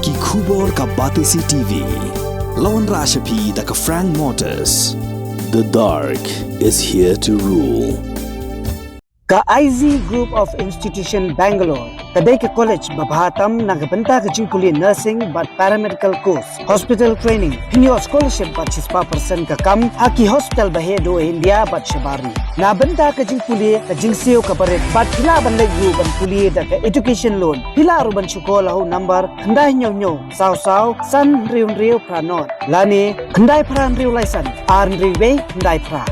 Ki khubor ka Batisi TV. Lawan Rashapi da ka Frank Motors. The dark is here to rule. Ka IZ Group of Institution Bangalore, kadai ke college babhatam nagabanta ke jingkuli nursing but paramedical course, hospital training, pinyo scholarship but 6% ka kam, haki hospital bahedo India but shabari. Na banta ke jingkuli ke jingsio ka baret but pila ban legu ban kuli da ke education loan. Pila ru ban syukola ho number kandai nyo saw san riu pranot. Lani kandai pran riu laisan, ar riu be kandai pra.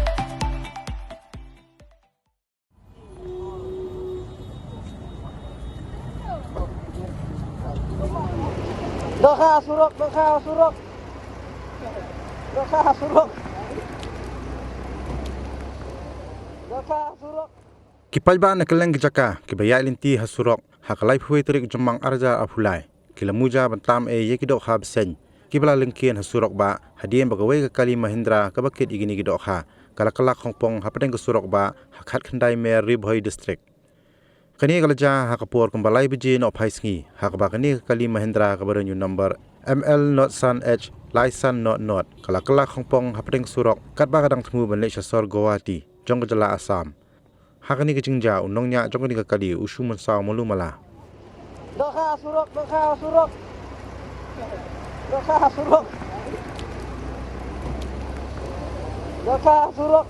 Dohkha, Surok. Ki Paidbah na keleng jaka ki baya linti ha Surok hakalai Ribhoi terik jemang arja afulai ki Muja bantam yeki Dohkha Bseiñ ki bala lengkien ha Surokbah hadien bagawai ka kali Mahindra ka bakit igini ki Dohkha kalak hongpong hapateng ke Surokbah hakat khandai mer Ribhoi district kani kalaja hakapor kembalai biji no phaisngi hakba kani kali Mahindra ka baranyu number ML not san H license not kalak hongpong hapateng Surok katba kadang temu banle sor Guwahati jong jala Assam hakani ke jingja unongnya jong ni kali usu mensau mulumala Dohkha, Surok.